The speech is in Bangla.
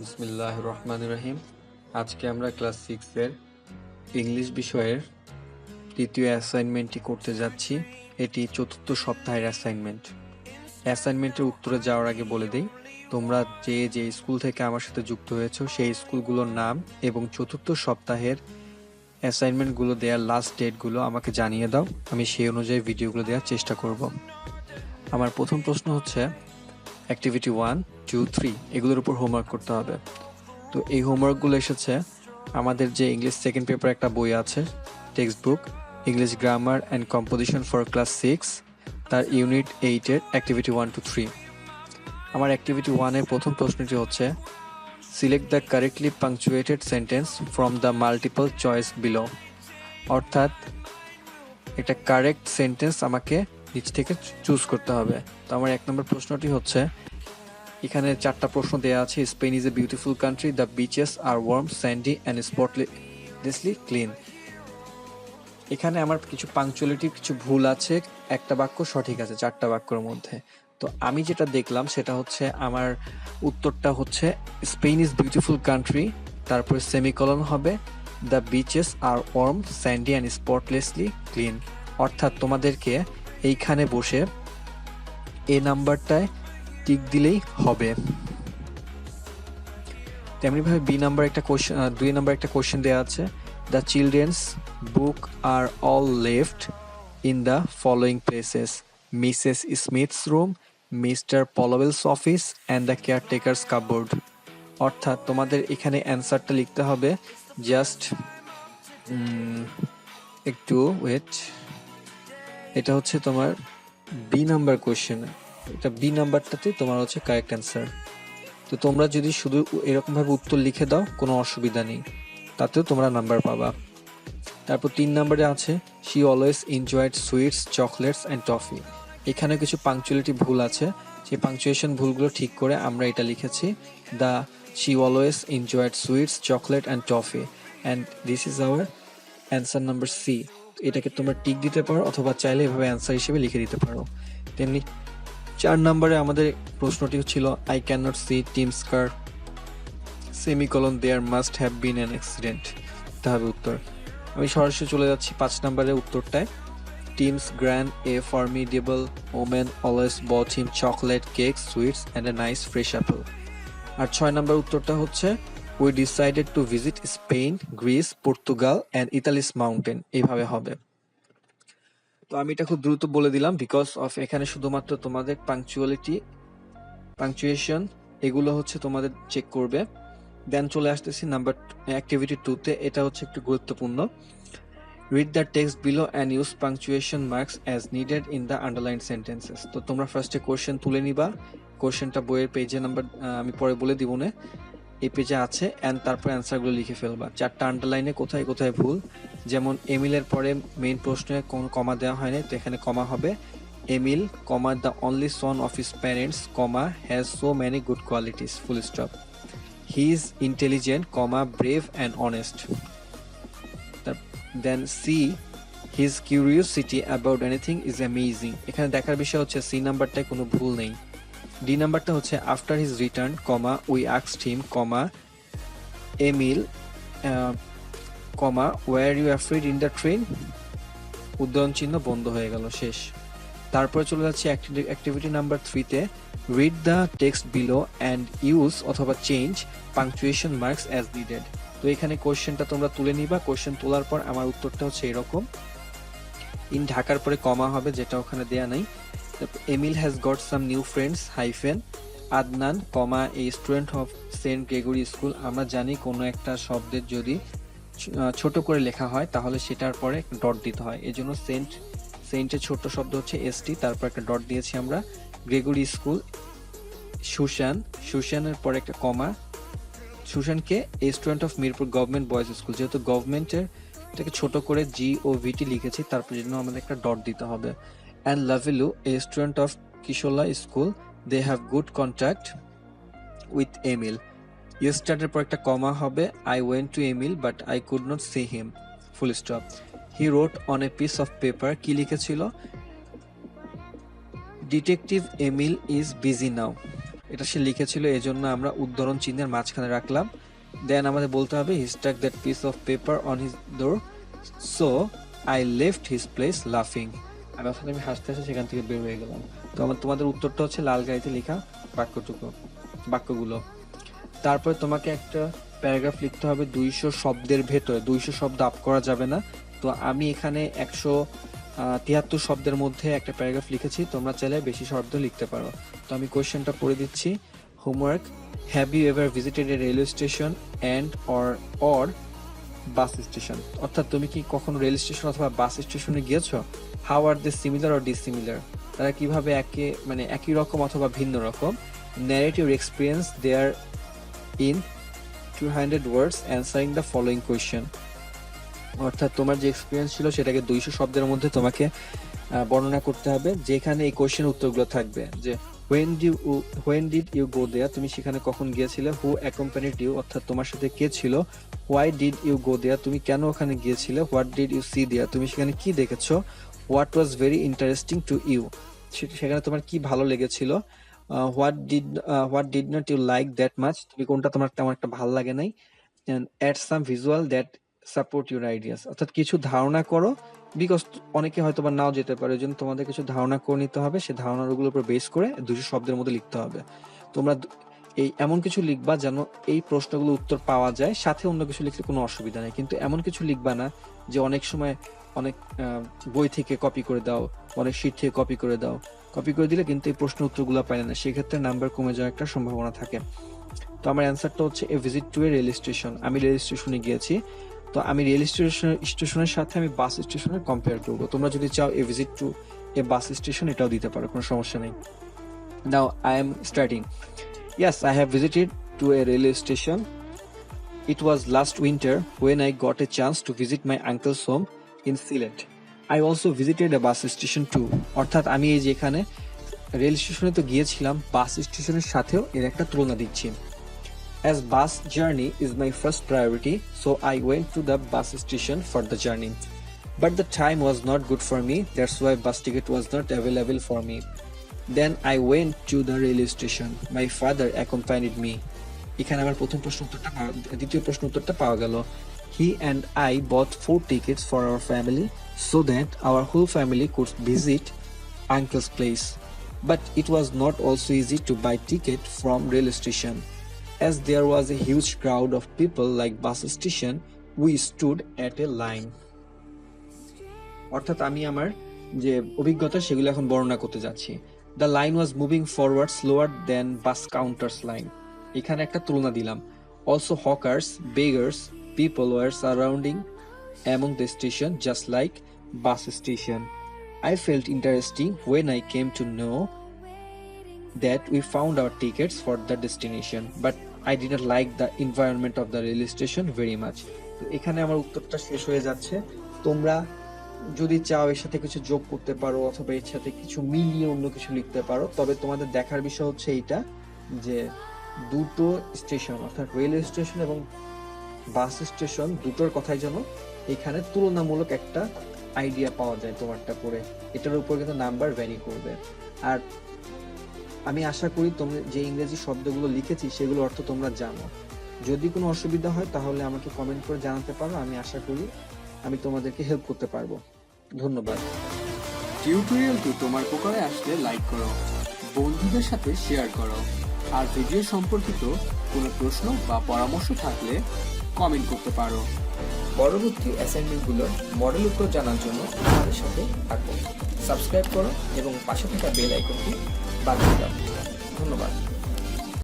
বিসমিল্লাহির রহমানির রহিম। আজকে আমরা ক্লাস 6 এর ইংলিশ বিষয়ের তৃতীয় অ্যাসাইনমেন্টটি করতে যাচ্ছি। এটি চতুর্থ সপ্তাহের অ্যাসাইনমেন্টের উত্তরে যাওয়ার আগে বলে দেই, তোমরা যে স্কুল থেকে আমার সাথে যুক্ত হয়েছো সেই স্কুলগুলোর নাম এবং চতুর্থ সপ্তাহের অ্যাসাইনমেন্টগুলো দেওয়ার লাস্ট ডেটগুলো আমাকে জানিয়ে দাও। আমি সেই অনুযায়ী ভিডিওগুলো দেওয়ার চেষ্টা করব। আমার প্রথম প্রশ্ন হচ্ছে অ্যাক্টিভিটি 1, 2, 3 এগুলোর উপর হোমওয়ার্ক করতে হবে। তো এই হোমওয়ার্কগুলো এসেছে আমাদের যে ইংলিশ সেকেন্ড পেপার একটা বই আছে, text book English grammar and composition for class 6, তার ইউনিট 8-এর অ্যাক্টিভিটি 1 to 3। আমার অ্যাক্টিভিটি 1-এর প্রথম প্রশ্নটি হচ্ছে select the correctly পাংচুয়েটেড sentence from the multiple choice below. অর্থাৎ একটা কারেক্ট সেন্টেন্স আমাকে নিচ থেকে চুজ করতে হবে। তো আমার 1 নম্বর প্রশ্নটি হচ্ছে, এখানে 4টা প্রশ্ন দেওয়া আছে। Spain is a beautiful country, the beaches are warm, sandy and spotlessly clean. এখানে আমার কিছু পাংচুয়ালিটির কিছু ভুল আছে, একটা বাক্য সঠিক আছে 4টা বাক্যের মধ্যে। তো আমি যেটা দেখলাম সেটা হচ্ছে আমার উত্তরটা হচ্ছে স্পেন ইজ বিউটিফুল কান্ট্রি, তারপরে সেমিকলন হবে the beaches are warm, sandy and spotlessly clean. অর্থাৎ তোমাদেরকে এইখানে বসে এ নাম্বারটায় টিক দিলেই হবে। তেমনিভাবে বি নাম্বার একটা কোশ্চেন, 2 নাম্বার একটা কোশ্চেন দেওয়া আছে, the children's book are all left in the following places: Mrs Smith's room, Mister Polwell's office and the caretaker's cupboard. অর্থাৎ তোমাদের এখানে অ্যান্সারটা লিখতে হবে, জাস্ট একটু ওয়েট, এটা হচ্ছে তোমার বি নাম্বার কোশ্চেন, এটা বি নাম্বারটাতে তোমার হচ্ছে কারেক্ট অ্যান্সার। তো তোমরা যদি শুধু এরকমভাবে উত্তর লিখে দাও কোনো অসুবিধা নেই, তাতেও তোমরা নাম্বার পাবা। তারপর 3 নাম্বারে আছে she always enjoyed sweets, chocolates and toffee. এখানে কিছু পাংচুয়ালিটি ভুল আছে, সেই পাংচুয়েশন ভুলগুলো ঠিক করে আমরা এটা লিখেছি, the she always enjoyed sweets, chocolate and toffee, and this is our answer number C. এটাকে তোমরা টিক দিতে পারো অথবা চাইলে এভাবে অ্যান্সার হিসেবে লিখে দিতে পারো। তেমনি 4 নম্বরে আমাদের প্রশ্নটি ছিল I can not see Tim's car, semicolon there must have been an accident. এটা হবে উত্তর। আমি সরাসরি চলে যাচ্ছি 5 নম্বরের উত্তরটায়, Tim's grand a formidable woman always bought him chocolate, cake, sweets and a nice fresh apple. আর 6 নম্বর উত্তরটা হচ্ছে we decided to visit Spain, Greece, Portugal and Italy's mountain. এইভাবে হবে। তো আমি এটা খুব দ্রুত বলে দিলাম বিকজ অফ এখানে শুধুমাত্র তোমাদের পাংচুয়েশন এগুলো হচ্ছে তোমাদের চেক করবে। দেন চলে আসতেছি নাম্বার অ্যাক্টিভিটি 2-তে। এটা হচ্ছে একটু গুরুত্বপূর্ণ। Read the text below and use punctuation marks as needed in the underline sentences. তো তোমরা ফার্স্টে কোশ্চেন তুলে নিবা, কোশ্চেনটা বইয়ের পেজে নাম্বার আমি পরে বলে দিব না, এই পেজে আছে, অ্যান্ড তারপর অ্যান্সারগুলো লিখে ফেলবা। 4টা আন্ডারলাইনে কোথায় কোথায় ভুল, যেমন এমিলের পরে মেইন প্রশ্নে কোনো কমা দেওয়া হয়নি, তো এখানে কমা হবে Emil, comma the only son of his parents, comma has so many good qualities, full stop. He is intelligent, comma brave and honest. Then see his curiosity about anything is amazing. এখানে দেখার বিষয় হচ্ছে সি নাম্বারটায় কোনো ভুল নেই। ডি নাম্বারটা হচ্ছে after his return, comma we asked him, comma Emil, comma were you afraid in the train, উদ্ধরণ চিহ্ন বন্ধ হয়ে গেল, শেষ। তারপরে চলে যাচ্ছে অ্যাক্টিভিটি নাম্বার 3-তে, read the text below and use অথবা change punctuation marks as needed. তো এখানে কোশ্চেনটা তোমরা তুলে নিবা। কোশ্চেন তোলার পর আমার উত্তরটা হচ্ছে এরকম, ইন ঢাকার পরে কমা হবে, যেটা ওখানে দেয়া নাই। Emil has got some new friends, hyphen Adnan, comma a student of Saint Gregory school. আমরা জানি কোনো একটা শব্দের যদি ছোট করে লেখা হয় তাহলে সেটার পরে একটা ডট দিতে হয়, এই জন্য সেন্টের ছোট শব্দ হচ্ছে এসটি, তারপর একটা ডট দিয়েছি আমরা। গ্রেগরি স্কুল, সুশানের পরে একটা কমা, সুশানকে a student of Mirpur government boys school, যেহেতু গভর্নমেন্টের এটাকে ছোট করে GOVT লিখেছি, তারপর জন্য আমাদের একটা ডট দিতে হবে। And Lavilu a student of Kishola school, they have good contact with Emil. ইয়েস্টারডের পর একটা কমা হবে, I went to Emil but I could not see him, full stop. He wrote on a piece of paper, কি লিখেছিল, detective Emil is busy now, এটা সে লিখেছিল, এজন্য আমরা উদ্ধরণ চিহ্নের মাঝখানে রাখলাম। দেন আমাদের বলতে হবে he stuck that piece of paper on his door so I left his place লাফিং। আমি হাসতে হাসতে সেখান থেকে বের হয়ে গেলাম। তো তোমাদের উত্তরটা হচ্ছে লাল গাড়িতে লেখা বাক্যগুলো। তারপরে তোমাকে একটা প্যারাগ্রাফ লিখতে হবে 200 শব্দের ভেতরে। 200 শব্দ আপ করা যাবে না। তো আমি এখানে 173 শব্দের মধ্যে একটা প্যারাগ্রাফ লিখেছি, তোমরা চাইলে বেশি শব্দ লিখতে পারো। তো আমি কোয়েশ্চেনটা পড়ে দিচ্ছি। Homework, have you ever visited a railway station and or bus station? অর্থাৎ তুমি কি কখনো রেল স্টেশন অথবা বাস স্টেশনে গিয়েছো? How are they similar or dissimilar? তারা কিভাবে একই রকম অথবা ভিন্ন রকম? Narrate your experience there in 200 words answering the following question. অর্থাৎ তোমার যে এক্সপিরিয়েন্স ছিল সেটাকে 200 শব্দের মধ্যে তোমাকে বর্ণনা করতে হবে, যেখানে এই কোশ্চেন উত্তরগুলো থাকবে। যে when did you go there? তুমি সেখানে কখন গিয়েছিলে? who accompanied you? অর্থাৎ তোমার সাথে কে ছিল? why did you go there? তুমি কেন ওখানে গিয়েছিলে? what did you see there? তুমি সেখানে কি দেখেছো? what was very interesting to you? সেখানে তোমার কি ভালো লেগেছিল? what did not you like that much? তুমি কোনটা তোমার তেমন একটা ভালো লাগে নাই? and add some visual that support your ideas. অর্থাৎ কিছু ধারণা করো, বিকজ অনেকে হয়তো বা নাও যেতে পারে, জন্য তোমাদের কিছু ধারণা করে নিতে হবে। সেই ধারণাগুলোর উপর বেস করে 200 শব্দের মধ্যে লিখতে হবে। তোমরা এমন কিছু লিখবা যেন এই প্রশ্নগুলো উত্তর পাওয়া যায়, সাথে অন্য কিছু লিখলে কোনো অসুবিধা নেই। কিন্তু এমন কিছু লিখবা না যে অনেক সময় অনেক বই থেকে কপি করে দাও, অনেক শীট থেকে কপি করে দাও। কপি করে দিলে কিন্তু এই প্রশ্ন উত্তরগুলো পাইলে না, সেক্ষেত্রে নাম্বার কমে যাওয়ার একটা সম্ভাবনা থাকে। তো আমার অ্যান্সারটা হচ্ছে a visit to A rail station. আমি রেল স্টেশনে গিয়েছি। তো আমি রেল স্টেশনের সাথে আমি বাস স্টেশনের কম্পেয়ার করবো। তোমরা যদি চাও a visit to A bus station এটাও দিতে পারো, কোনো সমস্যা নেই। Now I am starting. Yes, I have visited to a railway station. It was last winter when I got a chance to visit my uncle's home in Sylhet. I also visited a bus station too. অর্থাৎ আমি এই যে এখানে রেল স্টেশনে তো গিয়েছিলাম, বাস স্টেশনের সাথেও এর একটা তুলনা দিচ্ছি। As bus journey is my first priority, so I went to the bus station for the journey. But the time was not good for me, that's why bus ticket was not available for me. Then I went to the railway station. My father accompanied me. এখানে আমার দ্বিতীয় প্রশ্ন উত্তরটা পাওয়া গেল। He and I bought 4 tickets for our family so that our whole family could visit uncle's place. But it was not also easy to buy ticket from railway station. As there was a huge crowd of people like bus station, we stood at a line. অর্থাৎ আমি আমার যে অভিজ্ঞতা সেগুলো এখন বর্ণনা করতে যাচ্ছি। The line was moving forward slower than bus counters line. এখানে একটা তুলনা দিলাম। Also hawkers, beggars, people were surrounding among the station just like bus station. I felt interesting when I came to know that we found our tickets for the destination, but I didn't like the environment of the railway station very much. তো এখানে আমার উত্তরটা শেষ হয়ে যাচ্ছে। তোমরা যদি চাও এর সাথে কিছু যোগ করতে পারো অথবা এর সাথে কিছু মিলিয়ে অন্য কিছু লিখতে পারো। তবে তোমাদের দেখার বিষয় হচ্ছে এইটা যে দুটো স্টেশন অর্থাৎ রেলওয়ে স্টেশন এবং বাস স্টেশন দুটোর কথাই যেন এখানে তুলনামূলক একটা আইডিয়া পাওয়া যায় তোমারটা পড়ে। এটার উপর কিন্তু নাম্বার ভ্যারি করবে। আর আমি আশা করি তোমরা যে ইংরেজি শব্দগুলো লিখেছি সেগুলো অর্থ তোমরা জানো। যদি কোনো অসুবিধা হয় তাহলে আমাকে কমেন্ট করে জানাতে পারো। আমি আশা করি আমি তোমাদেরকে হেল্প করতে পারবো। ধন্যবাদ। টিউটোরিয়ালটি তোমার উপকারে আসলে লাইক করো, বন্ধুদের সাথে শেয়ার করো, আর ভিডিও সম্পর্কিত কোনো প্রশ্ন বা পরামর্শ থাকলে কমেন্ট করতে পারো। পরবর্তী অ্যাসাইনমেন্টগুলোর মডেল উত্তর জানার জন্য আমাদের সাথে থাকো। সাবস্ক্রাইব করো এবং পাশে থাকা বেল আইকনটি বাজিয়ে দাও। ধন্যবাদ।